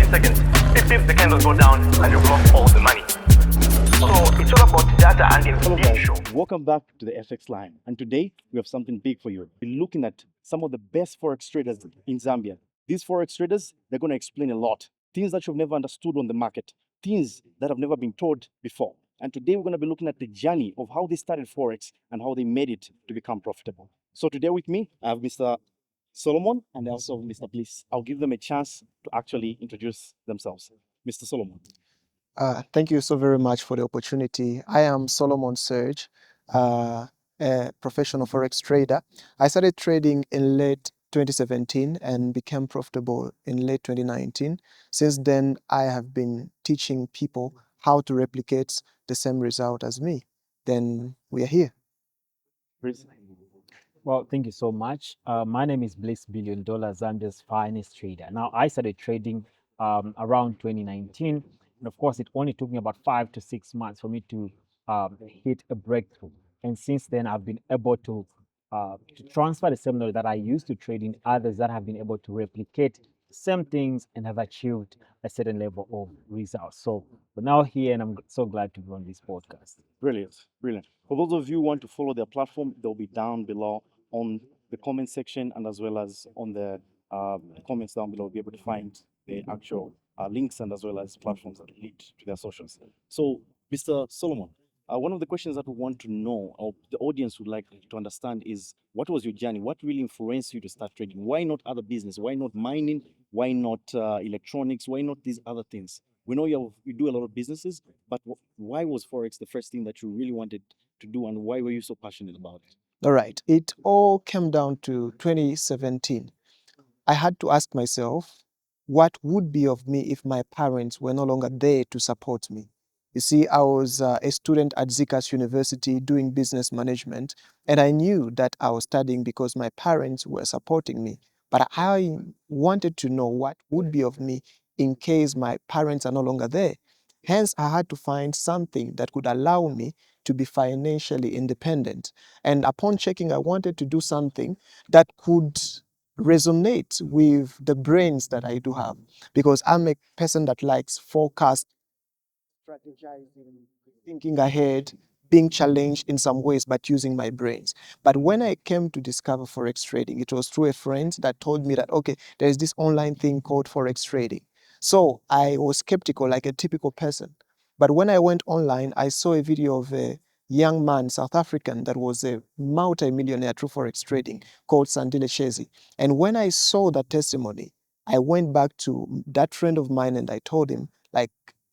seconds. If the candles go down and you've lost all the money. So it's all about data and Hello information. guys, welcome back to the FX line. And today we have something big for you. We're looking at some of the best Forex traders in Zambia. These Forex traders, they're going to explain a lot. Things that you've never understood on the market, things that have never been taught before. And today we're going to be looking at the journey of how they started Forex and how they made it to become profitable. So today with me, I have Mr. Solomon and also Mr. Bliss. I'll give them a chance to actually introduce themselves. Mr. Solomon. Thank you so very much for the opportunity. I am Solomon Serge, a professional Forex trader. I started trading in late 2017 and became profitable in late 2019. Since then, I have been teaching people how to replicate the same result as me. Then we are here. Bliss. Well, thank you so much. My name is Bliss $1 billion, Zambia's finest trader. Now, I started trading around 2019. And of course, it only took me about 5 to 6 months for me to hit a breakthrough. And since then, I've been able to transfer the same knowledge that I used to trade in others that have been able to replicate the same things and have achieved a certain level of results. So we're now here, and I'm so glad to be on this podcast. Brilliant, brilliant. For those of you who want to follow their platform, they'll be down below on the comment section and as well as on the comments down below. You'll be able to find the actual links and as well as platforms that lead to their socials. So, Mr. Solomon, one of the questions that we want to know, or the audience would like to understand, is what was your journey? What really influenced you to start trading? Why not other business? Why not mining? Why not electronics? Why not these other things? We know you do a lot of businesses, but why was Forex the first thing that you really wanted to do, and why were you so passionate about it? All right. It all came down to 2017. I had to ask myself, what would be of me if my parents were no longer there to support me? You see, I was a student at Zikas University doing business management, and I knew that I was studying because my parents were supporting me. But I wanted to know what would be of me in case my parents are no longer there. Hence, I had to find something that could allow me to be financially independent. And upon checking, I wanted to do something that could resonate with the brains that I do have, because I'm a person that likes forecast, strategizing, thinking ahead, being challenged in some ways, but using my brains. But when I came to discover Forex trading, it was through a friend that told me that, okay, there's this online thing called Forex trading. So I was skeptical, like a typical person. But when I went online, I saw a video of a young man, South African, that was a multi-millionaire through Forex trading called Sandile Shezi. And when I saw that testimony, I went back to that friend of mine and I told him, like,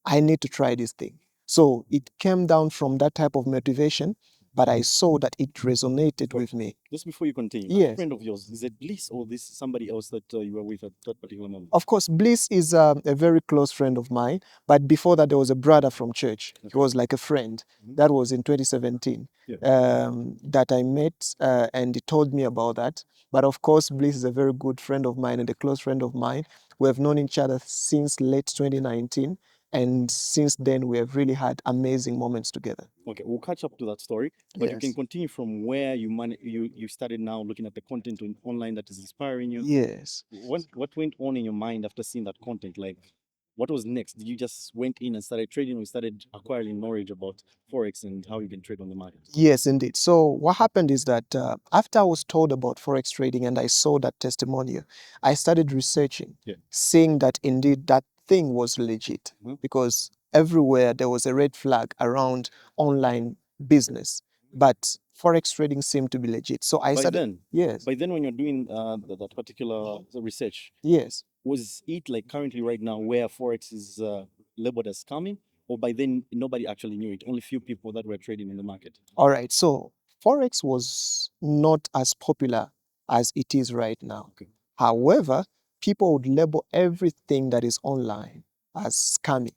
I need to try this thing. So it came down from that type of motivation, but I saw that it resonated with me. Just before you continue, Yes. a friend of yours, is it Bliss or this somebody else that you were with at that particular moment? Of course, Bliss is a very close friend of mine, but before that, there was a brother from church. He was like a friend. That was in 2017 that I met, and he told me about that. But of course, Bliss is a very good friend of mine and a close friend of mine. We have known each other since late 2019. And since then, we have really had amazing moments together. Okay, we'll catch up to that story, but you can Yes. continue from where you started now looking at the content online that is inspiring you. Yes. What went on in your mind after seeing that content? Like, what was next? Did you just went in and started trading, or you started acquiring knowledge about Forex and how you can trade on the market? Yes, indeed. So what happened is that after I was told about Forex trading and I saw that testimonial, I started researching, seeing that indeed that thing was legit, because everywhere there was a red flag around online business, but Forex trading seemed to be legit. So I started. Yes. By then, when you're doing that particular research, Yes. was it like currently right now where Forex is labeled as scamming, or by then nobody actually knew it? Only few people that were trading in the market. All right. So Forex was not as popular as it is right now. Okay. However, people would label everything that is online as scamming.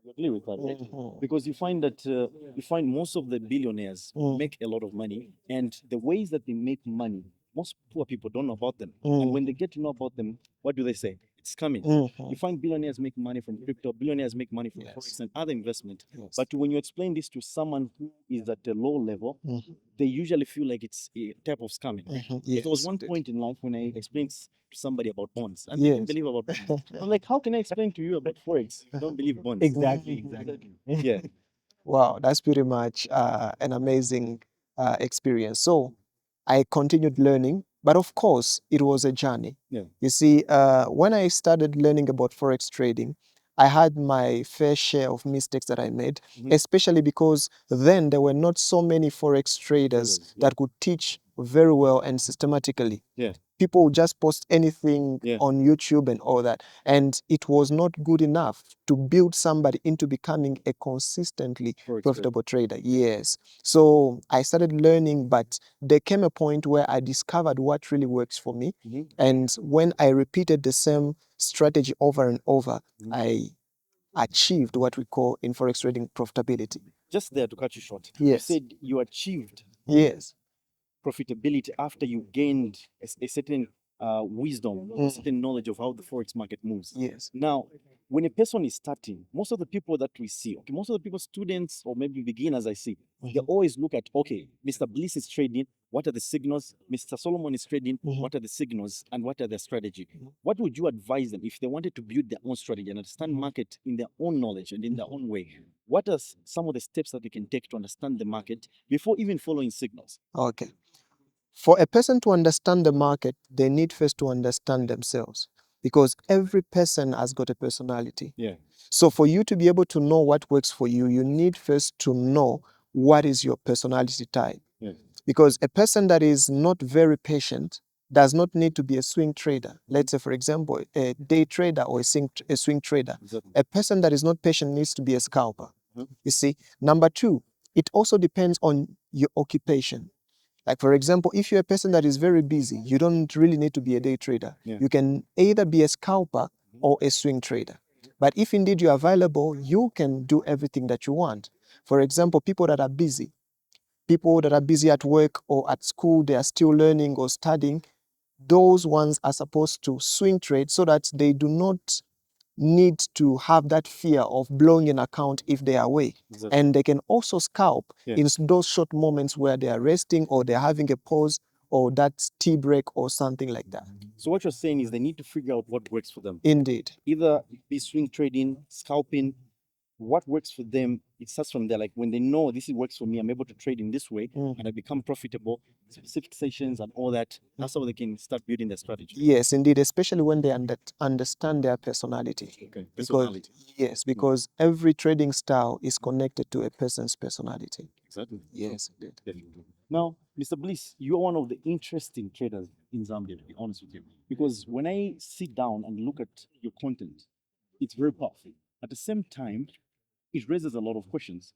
You agree with that, right? Mhm. Because you find that you find most of the billionaires make a lot of money, and the ways that they make money, most poor people don't know about them. And when they get to know about them, what do they say? it's coming. Mhm. You find billionaires make money from crypto, billionaires make money from Yes. forex and other investment. Yes. But when you explain this to someone who is at a low level, Mhm. they usually feel like it's a type of scamming. Mhm. There was Yes, one indeed. point in life when I explained to somebody about bonds, and they didn't Yes. believe about bonds. I'm like, how can I explain to you about forex? You don't believe bonds. Exactly, exactly. Yeah. Wow, that's pretty much an amazing experience. So I continued learning, but of course, it was a journey. Yeah. You see, when I started learning about forex trading, I had my fair share of mistakes that I made, Mhm. especially because then there were not so many forex traders Traders, yeah. that could teach very well and systematically. Yeah. People would just post anything Yeah. on YouTube and all that. And it was not good enough to build somebody into becoming a consistently Forex profitable trader. Yes. So I started learning, but there came a point where I discovered what really works for me. Mhm. And when I repeated the same strategy over and over, Mhm. I achieved what we call in forex trading profitability. Just there to cut you short. You Yes. said you achieved Yes. profitability after you gained a certain wisdom, a certain knowledge of how the forex market moves. Yes. Now, when a person is starting, most of the people that we see, okay, most of the people, students or maybe beginners, I see, they always look at, okay, Mr. Bliss is trading. What are the signals? Mr. Solomon is trading. What are the signals and what are their strategy? What would you advise them if they wanted to build their own strategy and understand market in their own knowledge and in their own way? What are some of the steps that they can take to understand the market before even following signals? Okay. For a person to understand the market, they need first to understand themselves because every person has got a personality. Yeah. So for you to be able to know what works for you, you need first to know what is your personality type. Yeah. Because a person that is not very patient does not need to be a swing trader. Let's say, for example, a day trader or a swing trader. Exactly. A person that is not patient needs to be a scalper. Mhm. You see, number two, it also depends on your occupation. Like, for example, if you're a person that is very busy, you don't really need to be a day trader. Yeah. You can either be a scalper or a swing trader. But if indeed you're available, you can do everything that you want. For example, people that are busy at work or at school, they are still learning or studying, those ones are supposed to swing trade so that they do not need to have that fear of blowing an account if they are away. Exactly. And they can also scalp Yeah. in those short moments where they are resting or they're having a pause or that tea break or something like that. So what you're saying is they need to figure out what works for them. Indeed. Either be swing trading, scalping, what works for them, it starts from there. Like when they know this works for me, I'm able to trade in this way and I become profitable, specific sessions and all that. That's how they can start building their strategy. Yes, indeed, especially when they understand their personality. Okay. Because, Personality. yes, because every trading style is connected to a person's personality. Exactly. Yes, indeed. Definitely. Now, Mr. Bliss, you're one of the interesting traders in Zambia, to be honest with you. Because when I sit down and look at your content, it's very powerful. At the same time, it raises a lot of questions.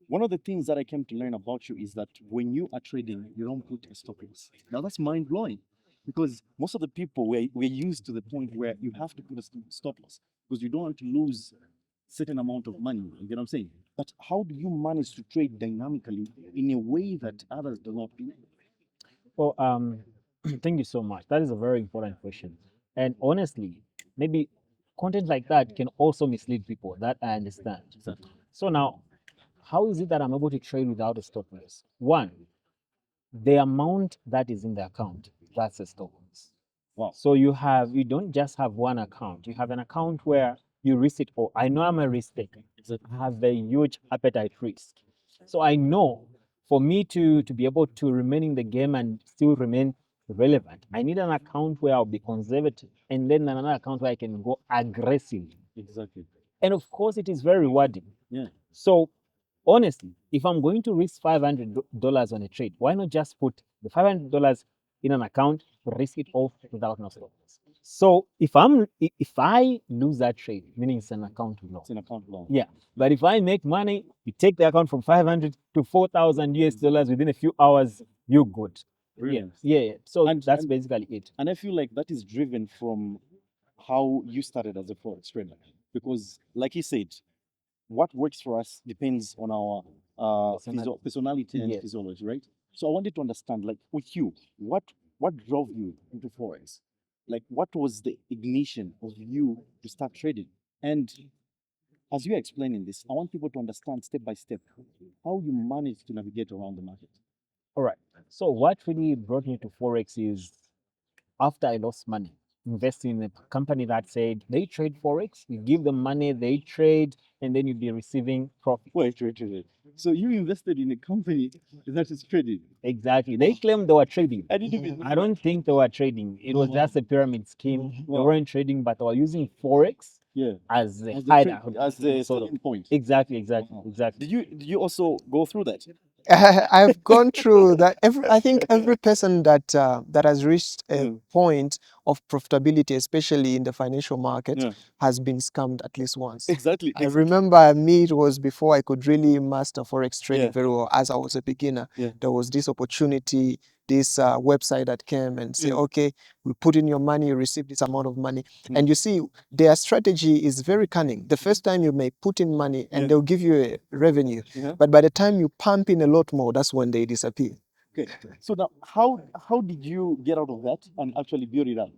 One of the things that I came to learn about you is that when you are trading, you don't put a stop loss. Now that's mind blowing because most of the people we're used to the point where you have to put a stop loss because you don't want to lose certain amount of money. You get what I'm saying? But how do you manage to trade dynamically in a way that others do not do? Well, thank you so much. That is a very important question. And honestly, maybe content like that can also mislead people. That I understand. Exactly. So now, how is it that I'm able to trade without a stop loss? One, the amount that is in the account, that's a stop loss. Wow. So you don't just have one account. You have an account where you risk it all. I know I'm a risk taker. Exactly. I have a huge appetite risk. So I know for me to be able to remain in the game and still remain relevant, I need an account where I'll be conservative and then another account where I can go aggressive. Exactly. And of course, it is very rewarding. Yeah. So honestly, if I'm going to risk $500 on a trade, why not just put the $500 in an account, risk it off without no stop loss? So if I lose that trade, meaning it's an account loss. It's an account loan. Yeah. But if I make money, you take the account from 500 to 4,000 US dollars within a few hours, you're good. Brilliant. Yeah. So And- that's and- basically it. And I feel like that is driven from how you started as a forex trader. Because, like you said, what works for us depends on our personality and Yes. physiology, right? So I wanted to understand, like with you, what drove you into forex? like what was the ignition of you to start trading? And as you're explaining this, I want people to understand step by step how you managed to navigate around the market. All right. So what really brought me to Forex is after I lost money investing in a company that said they trade Forex, you give them money, they trade, and then you'll be receiving profit. Wait. So you invested in a company that is trading. Exactly. They claimed they were trading. I didn't even I don't think they were trading. It was just a pyramid scheme. They Wow. weren't trading, but they were using Forex Yeah. as a As the, hideout. as the sort of. starting point. Exactly. Wow. Exactly. Did you also go through that? I've gone through that. I think every person that that has reached a Yeah. point of profitability, especially in the financial market, Yeah. has been scammed at least once. Exactly. I remember me, it was before I could really master Forex trading Yeah. very well. As I was a beginner, Yeah. there was this opportunity, this website that came and say, Yeah. okay, we put in your money, you receive this amount of money. Mm. And you see, their strategy is very cunning. The first time you may put in money and Yeah. they'll give you a revenue. Yeah. But by the time you pump in a lot more, that's when they disappear. Okay. So now, how did you get out of that and actually build it up?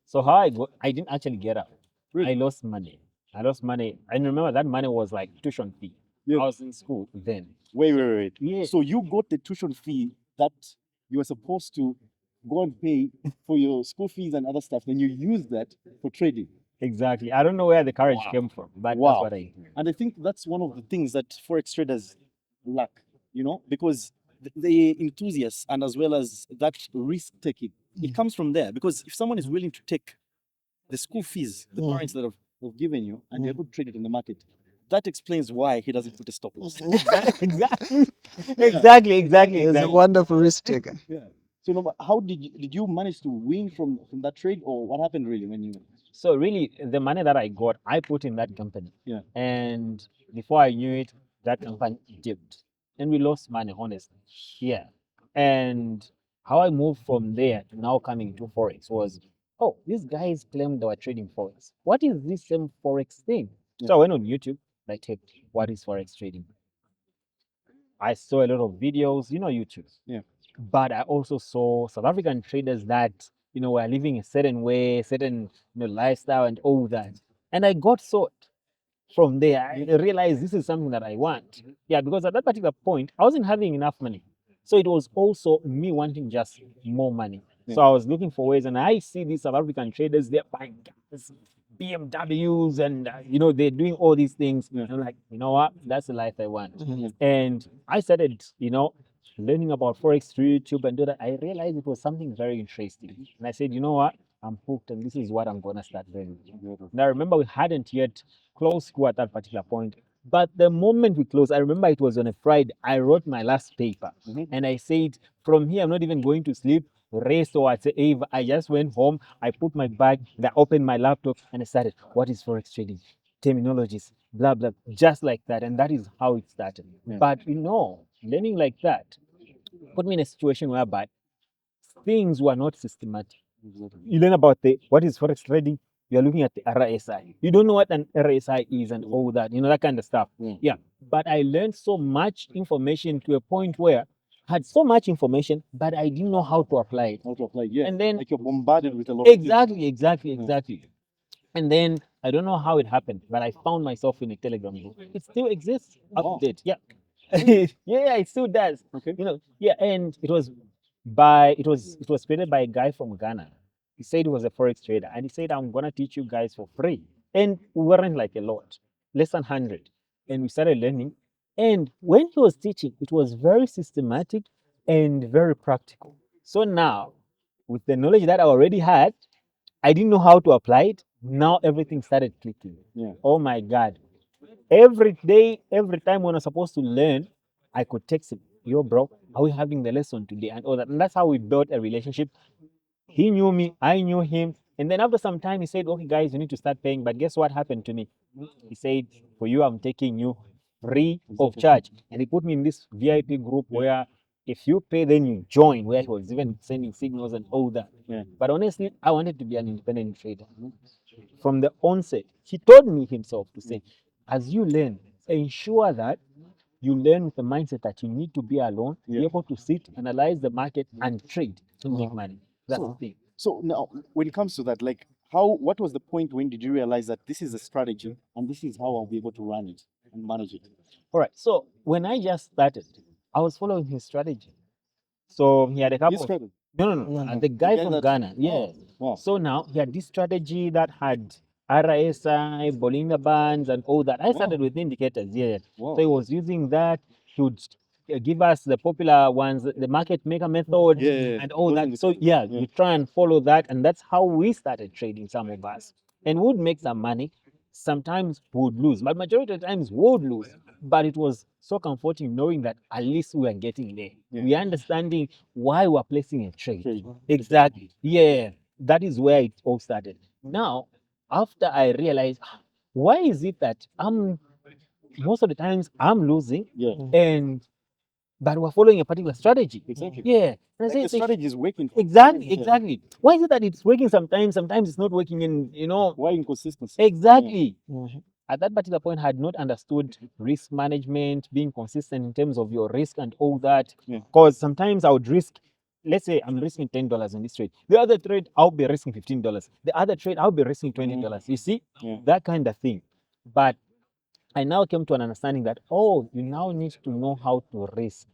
So how I didn't actually get out. Really? I lost money. And remember that money was like tuition fee. Yeah. I was in school then. Wait. Yeah. So you got the tuition fee that you were supposed to go and pay for your school fees and other stuff, then you use that for trading. Exactly. I don't know where the courage Wow. came from, but Wow. that's what I did. And I think that's one of the things that Forex traders lack, because the enthusiasts and as well as that risk taking, it comes from there. Because if someone is willing to take the school fees, the parents that have given you, and they're able to trade it in the market, that explains why he doesn't put a stop loss. Exactly. Exactly. He's a wonderful risk taker. Yeah. So, no, but how did you manage to win from that trade, or what happened really when you? So really, the money that I got, I put in that company. Yeah. And before I knew it, that company dipped. And we lost money, honestly. Yeah. And how I moved from there to now coming to Forex was, oh, these guys claimed they were trading Forex. What is this same Forex thing? Yeah. So I went on YouTube, I typed, what is Forex trading? I saw a lot of videos, YouTube. Yeah. But I also saw South African traders that, were living a certain way, certain, lifestyle and all that. And I got sold from there. I realized this is something that I want. Yeah, because at that particular point, I wasn't having enough money. So it was also me wanting just more money. So I was looking for ways, and I see these South African traders, they're buying cars, BMWs, and they're doing all these things. Yeah. And I'm like, you know what? That's the life I want. Mhm. And I started, learning about Forex through YouTube and do that. I realized it was something very interesting. And I said, you know what? I'm hooked, and this is what I'm gonna start doing. And I remember we hadn't yet closed school at that particular point. But the moment we closed, I remember it was on a Friday. I wrote my last paper, and I said, from here, I'm not even going to sleep, rest or whatever. I just went home, I put my bag, I opened my laptop, and I started, what is Forex trading? Terminologies, blah, blah, just like that. And that is how it started. Yeah. But learning like that put me in a situation whereby things were not systematic. You learn about what is Forex trading, you're looking at the RSI. You don't know what an RSI is and all that, that kind of stuff. Yeah. But I learned so much information to a point where I had so much information, but I didn't know how to apply it. How to apply? Yeah. And then like you're bombarded with a lot. exactly. And then I don't know how it happened, but I found myself in a Telegram group. It still exists up Wow. to date. Yeah. Yeah, it still does. Okay. Yeah, and it was created by a guy from Ghana. He said he was a Forex trader, and he said, I'm gonna teach you guys for free. And we weren't like a lot, less than 100. And we started learning. And when he was teaching, it was very systematic and very practical. So now, with the knowledge that I already had, I didn't know how to apply it. Now everything started clicking. Yeah. Oh my God. Every day, every time when I was supposed to learn, I could text him, yo, bro, are we having the lesson today? And all that. And that's how we built a relationship. He knew me, I knew him. And then after some time, he said, okay, guys, you need to start paying. But guess what happened to me? He said, for you, I'm taking you free of charge. And he put me in this VIP group where if you pay, then you join, where he was even sending signals and all that. Yeah. But honestly, I wanted to be an independent trader. From the onset, he told me himself to say, as you learn, ensure that you learn with the mindset that you need to be alone, be able to sit, analyze the market, and trade to make money. That's the thing. So now, when it comes to that, like, what was the point when did you realize that this is a strategy and this is how I'll be able to run it and manage it? All right. So when I just started, I was following his strategy. So he had a This couple of strategy. no, No. the guy guy from that- Ghana, yeah. Oh, wow. So now he had this strategy that had RSI, Bollinger Bands, and all that. I started with indicators, yeah. Wow. So he was using that. He would give us the popular ones, the market maker method, Yeah, and all those that. So indicators, yeah, yeah. you try and follow that, and that's how we started trading. Some of us, and would make some money. Sometimes we would lose, but majority of the times we would lose. But it was so comforting knowing that at least we are getting there. Yeah. We are understanding why we're placing a trade. Trade. Exactly. Yeah, that is where it all started. Now, after I realized, why is it that most of the times I'm losing, Yeah. and but we're following a particular strategy. Exactly. Yeah. And I Like say, the strategy is working. exactly, Yeah. exactly. Why is it that it's working sometimes it's not working, and Why inconsistency? exactly. Mhm. At that particular point, I had not understood risk management, being consistent in terms of your risk and all that. Yeah. Because sometimes I would risk, let's say I'm risking $10 in this trade. The other trade, I'll be risking $15. The other trade, I'll be risking $20. You see, Yeah. that kind of thing. But I now came to an understanding that, oh, you now need to know how to risk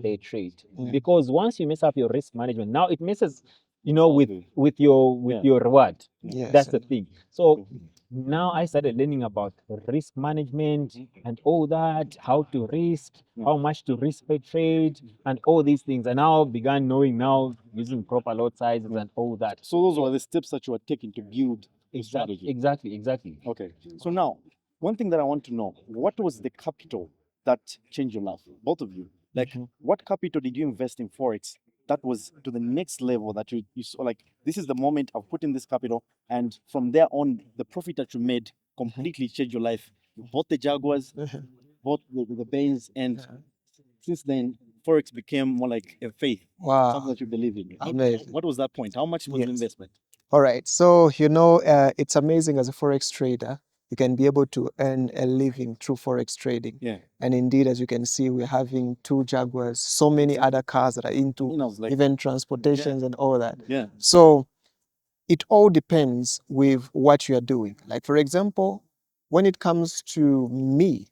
the trade. Because once you mess up your risk management, now it messes, Exactly. with your Yeah. your reward. Yes. That's the thing. So now I started learning about risk management and all that, how to risk, how much to risk per trade, and all these things. And now began knowing now using proper lot sizes and all that. So those were the steps that you were taking to build the strategy. Exactly. Okay. So now, one thing that I want to know, what was the capital that changed your life? Both of you. Like, what capital did you invest in Forex that was to the next level that you saw, like, this is the moment I've put in this capital, and from there on, the profit that you made completely changed your life. You bought the Jaguars, bought the Benz, and since then, Forex became more like a faith, Wow. something that you believe in. Amazing. What was that point? How much was the Yes. investment? All right. So, it's amazing as a Forex trader, you can be able to earn a living through Forex trading. Yeah. And indeed, as you can see, we're having 2 Jaguars, so many other cars that are into I was like, even transportations and all that. yeah. So, it all depends with what you are doing. Like, for example, when it comes to me,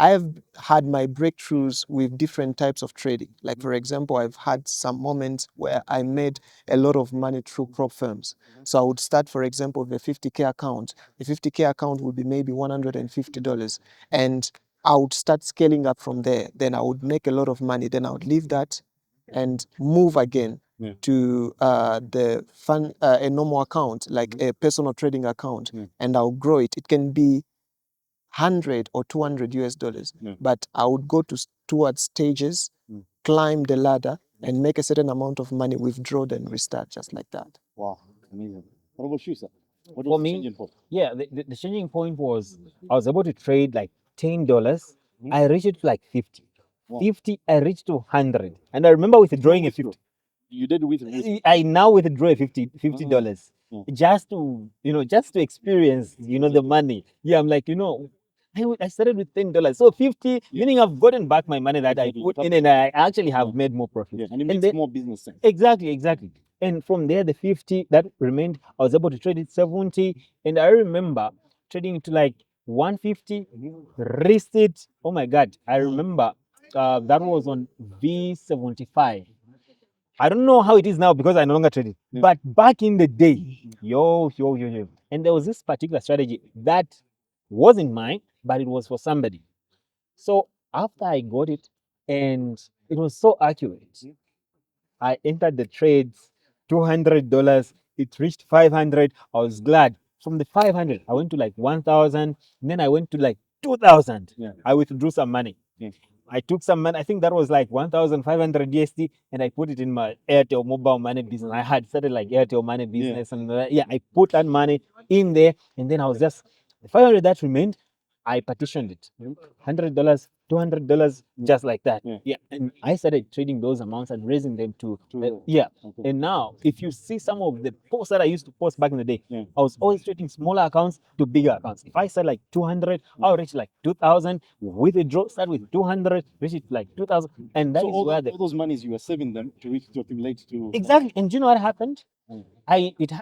I've had my breakthroughs with different types of trading. Like, for example, I've had some moments where I made a lot of money through prop firms. So I would start, for example, with a 50K account. The 50K account would be maybe $150. And I would start scaling up from there. Then I would make a lot of money. Then I would leave that and move again to a normal account, like a personal trading account, and I'll grow it. It can be 100 or 200 US dollars, but I would go towards stages, climb the ladder, and make a certain amount of money, withdraw, then restart, just like that. Wow, amazing. What about you, sir? What For was the me, changing point? yeah, the changing point was I was able to trade like $10. I reached it to like 50. Wow. 50, I reached to 100. And I remember withdrawing a 50. You did with I now withdraw a $50 just to just to experience the money. Yeah, I'm like I started with $10, so 50, meaning I've gotten back my money that I put in, and I actually have made more profit. Yeah, and it And makes then more business sense. exactly. And from there, the 50 that remained, I was able to trade it 70, and I remember trading it to like 150, risked it. Oh my God, I remember that was on V75. I don't know how it is now because I no longer trade it. But back in the day, yo. And there was this particular strategy that wasn't mine, but it was for somebody. So after I got it, and it was so accurate, I entered the trades, $200. It reached 500. I was glad. From the 500, I went to like 1,000. Then I went to like 2,000. I withdrew some money. I took some money. I think that was like 1,500 USD, and I put it in my Airtel mobile money business. I had started like Airtel money business, and I put that money in there, and then I was just the 500 that remained. I partitioned it. $100, $200, just like that. Yeah. And I started trading those amounts and raising them to Okay. And now, if you see some of the posts that I used to post back in the day, Yeah. I was always trading smaller accounts to bigger accounts. If I said like 200, I'll reach like 2,000. Withdraw, start with 200, reach it like 2,000, and that So is all, where all those monies you were saving them to reach to accumulate to exactly. And do you know what happened? Mm.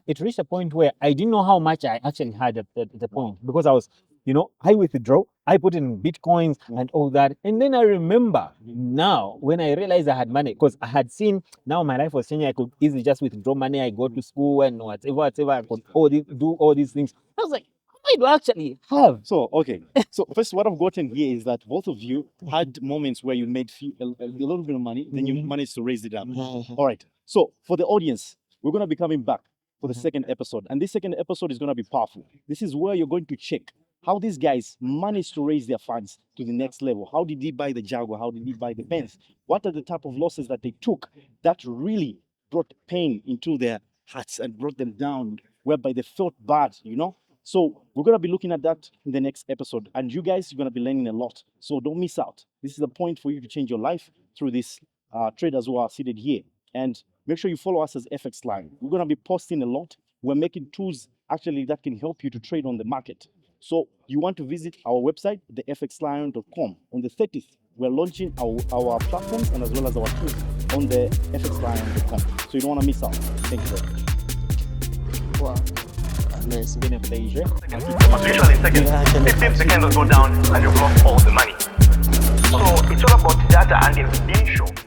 It reached a point where I didn't know how much I actually had at the point, because I was, I withdraw, I put in bitcoins and all that, and then I remember now when I realized I had money, because I had seen now my life was changing. I could easily just withdraw money. I go to school and whatever. I could do all these things. I was like, how much do I actually have? So, okay. So, first, what I've gotten here is that both of you had moments where you made a little bit of money, then you managed to raise it up. All right. So, for the audience, we're going to be coming back for the second episode. And this second episode is going to be powerful. This is where you're going to check how these guys managed to raise their funds to the next level. How did he buy the Jaguar? How did he buy the Benz? What are the type of losses that they took that really brought pain into their hearts and brought them down, whereby they felt bad, So we're going to be looking at that in the next episode. And you guys are going to be learning a lot. So don't miss out. This is a point for you to change your life through these traders who are seated here. And make sure you follow us as FX Line. We're going to be posting a lot. We're making tools actually that can help you to trade on the market. So you want to visit our website, thefxlion.com. On the 30th, we're launching our platforms and as well as our tools on the fxlion.com. So you don't want to miss out. Thank you very much. Wow. Amazing. It's been a pleasure. But usually in seconds, 15 seconds will go down and you've lost all the money. So it's all about data and it's being shown.